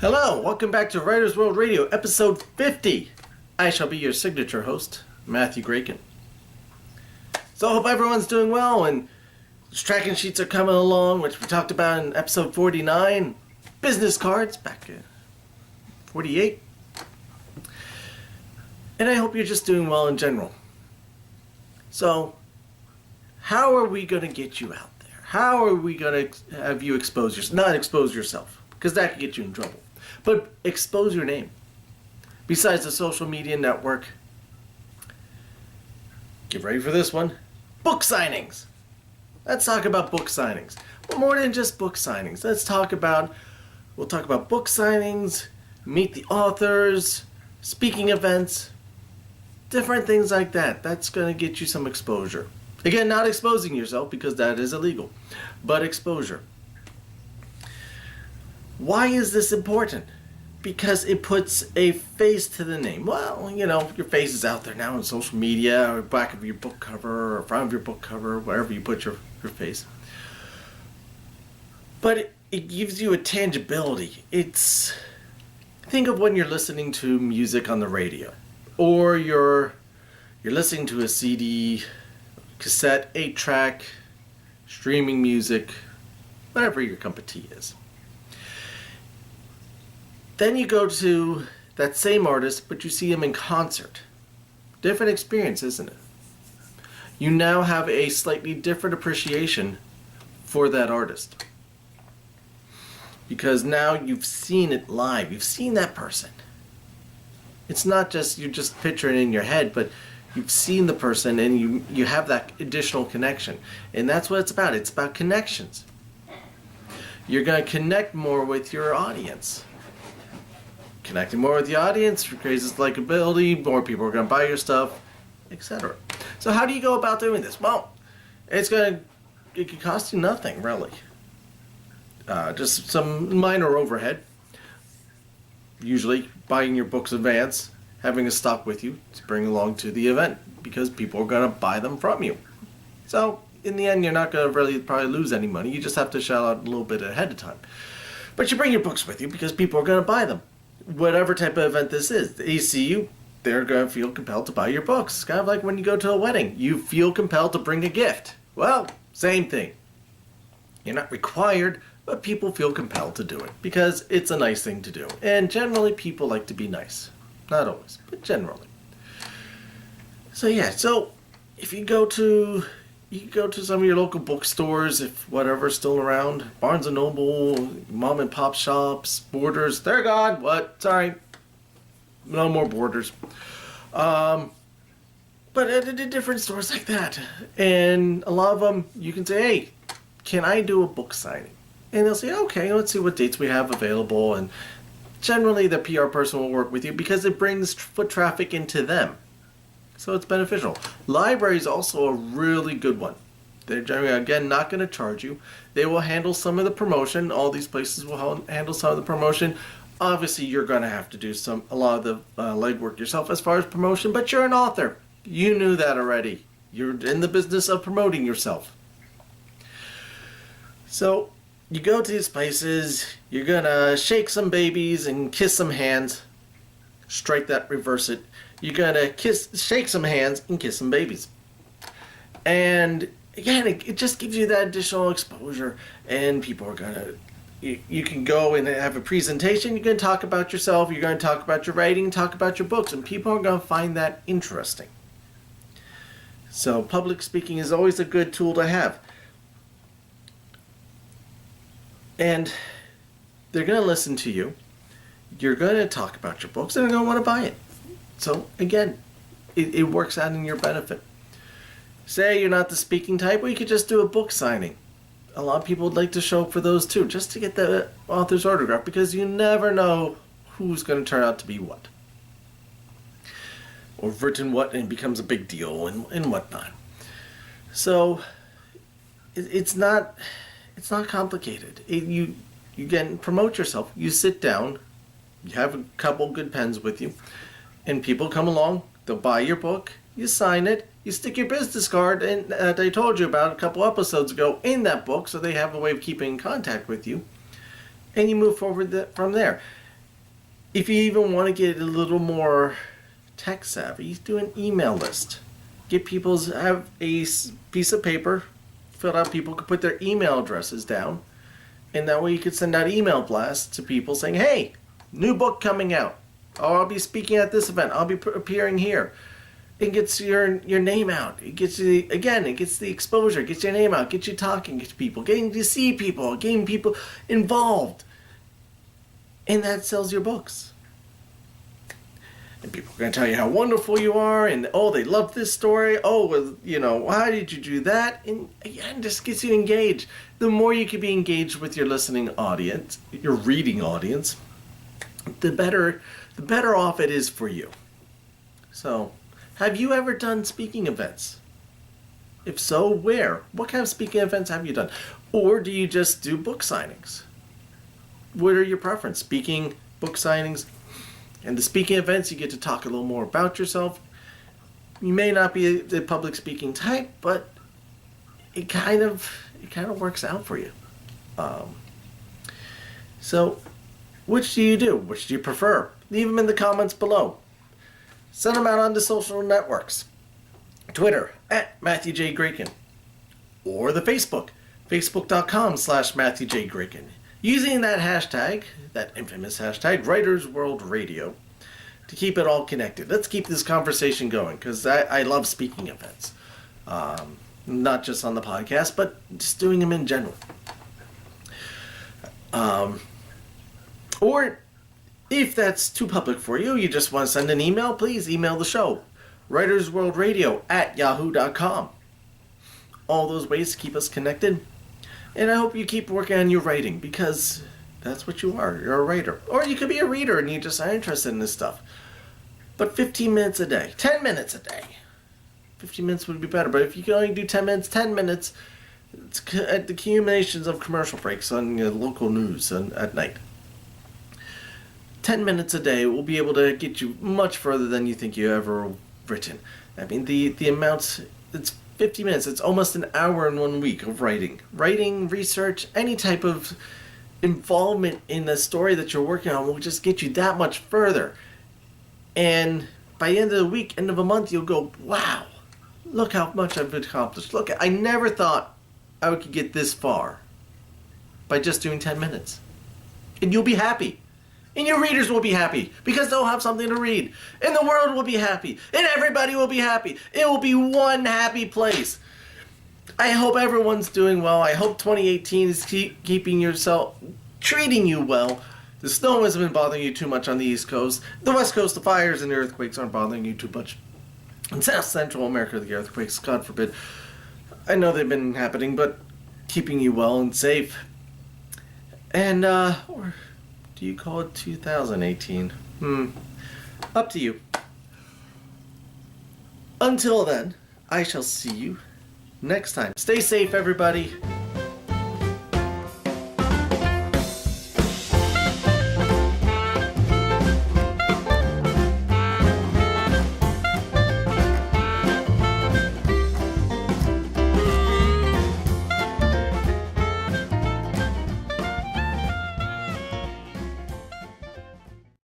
Hello, welcome back to Writers World Radio, episode 50. I shall be your signature host, Matthew Graken. So I hope everyone's doing well, and tracking sheets are coming along, which we talked about in episode 49. Business cards, back in 48. And I hope you're just doing well in general. So, how are we going to get you out there? How are we going to have you expose yourself? Not expose yourself, because that could get you in trouble. But expose your name. Besides the social media network, get ready for this one. Book signings. Let's talk about book signings. But more than just book signings. We'll talk about book signings, meet the authors, speaking events, different things like that. That's going to get you some exposure. Again, not exposing yourself because that is illegal, but exposure. Why is this important? Because it puts a face to the name. Well, you know, your face is out there now on social media, or back of your book cover, or front of your book cover, wherever you put your face. But it gives you a tangibility. Think of when you're listening to music on the radio, or you're listening to a CD, cassette, 8-track, streaming music, whatever your cup of tea is. Then you go to that same artist, but you see him in concert. Different experience, isn't it? You now have a slightly different appreciation for that artist. Because now you've seen it live. You've seen that person. It's not just you're just picturing it in your head, but you've seen the person and you have that additional connection. And that's what it's about. It's about connections. You're going to connect more with your audience. Connecting more with the audience raises likability, more people are going to buy your stuff, etc. So how do you go about doing this? Well, it could cost you nothing, really. Just some minor overhead. Usually buying your books in advance, having a stock with you to bring along to the event, because people are going to buy them from you. So in the end, you're not going to really probably lose any money. You just have to shell out a little bit ahead of time. But you bring your books with you because people are going to buy them. Whatever type of event this is, they see you, they're going to feel compelled to buy your books. It's kind of like when you go to a wedding. You feel compelled to bring a gift. Well, same thing. You're not required, but people feel compelled to do it because it's a nice thing to do. And generally, people like to be nice. Not always, but generally. So yeah, if you go to some of your local bookstores, if whatever's still around, Barnes & Noble, mom and pop shops, Borders, they're gone. What? Sorry. No more Borders. But at different stores like that. And a lot of them, you can say, hey, can I do a book signing? And they'll say, okay, let's see what dates we have available. And generally the PR person will work with you because it brings foot traffic into them. So it's beneficial. Library is also a really good one. They're generally, again, not going to charge you. They will handle some of the promotion. All these places will handle some of the promotion. Obviously, you're going to have to do a lot of the legwork yourself as far as promotion, but you're an author. You knew that already. You're in the business of promoting yourself. So you go to these places, you're going to shake some babies and kiss some hands. Strike that, reverse it. You're going to shake some hands and kiss some babies. And again, it just gives you that additional exposure. And people are going to, you can go and have a presentation. You're going to talk about yourself. You're going to talk about your writing, talk about your books. And people are going to find that interesting. So public speaking is always a good tool to have. And they're going to listen to you. You're going to talk about your books and they're going to want to buy it. So again, it works out in your benefit. Say you're not the speaking type, well, you could just do a book signing. A lot of people would like to show up for those too, just to get the author's autograph, because you never know who's going to turn out to be what. Or written what and becomes a big deal and whatnot. So it's not complicated. You again, promote yourself. You sit down, you have a couple good pens with you, and people come along, they'll buy your book, you sign it, you stick your business card in, that I told you about a couple episodes ago in that book, so they have a way of keeping in contact with you, and you move forward from there. If you even want to get a little more tech savvy, do an email list. Get people's, have a piece of paper filled out. People can put their email addresses down, and that way you could send out email blasts to people saying, hey, new book coming out. Or I'll be speaking at this event. I'll be appearing here. It gets your name out. It gets you, again, it gets the exposure, gets your name out, gets you talking to people, getting to see people, getting people involved. And that sells your books. And people are going to tell you how wonderful you are, and oh, they love this story. Oh, well, you know, how did you do that? And again, just gets you engaged. The more you can be engaged with your listening audience, your reading audience, the better off it is for you. So, have you ever done speaking events? If so, where? What kind of speaking events have you done? Or do you just do book signings? What are your preference? Speaking, book signings, and the speaking events, you get to talk a little more about yourself. You may not be the public speaking type, but it kind of works out for you. So, which do you do? Which do you prefer? Leave them in the comments below. Send them out on the social networks. Twitter, @Matthew J. Grayken. Or the Facebook, facebook.com/Matthew J. Grayken. Using that hashtag, that infamous hashtag, Writers World Radio, to keep it all connected. Let's keep this conversation going, because I love speaking events. Not just on the podcast, but just doing them in general. Or if that's too public for you, you just want to send an email, please email the show. writersworldradio@yahoo.com. All those ways to keep us connected. And I hope you keep working on your writing, because that's what you are. You're a writer. Or you could be a reader and you just are interested in this stuff. But 15 minutes a day, 10 minutes a day. 15 minutes would be better, but if you can only do 10 minutes, 10 minutes, it's the accumulations of commercial breaks on your local news at night. 10 minutes a day will be able to get you much further than you think you ever written. I mean, the amounts, it's 50 minutes. It's almost an hour in 1 week of writing. Writing, research, any type of involvement in the story that you're working on will just get you that much further. And by the end of the week, end of a month, you'll go, wow, look how much I've accomplished. Look, I never thought I could get this far by just doing 10 minutes. And you'll be happy. And your readers will be happy, because they'll have something to read. And the world will be happy. And everybody will be happy. It will be one happy place. I hope everyone's doing well. I hope 2018 is treating you well. The snow hasn't been bothering you too much on the East Coast. The West Coast, the fires and the earthquakes aren't bothering you too much. In South Central America, the earthquakes, God forbid. I know they've been happening, but keeping you well and safe. And, or do you call it 2018? Up to you. Until then, I shall see you next time. Stay safe, everybody.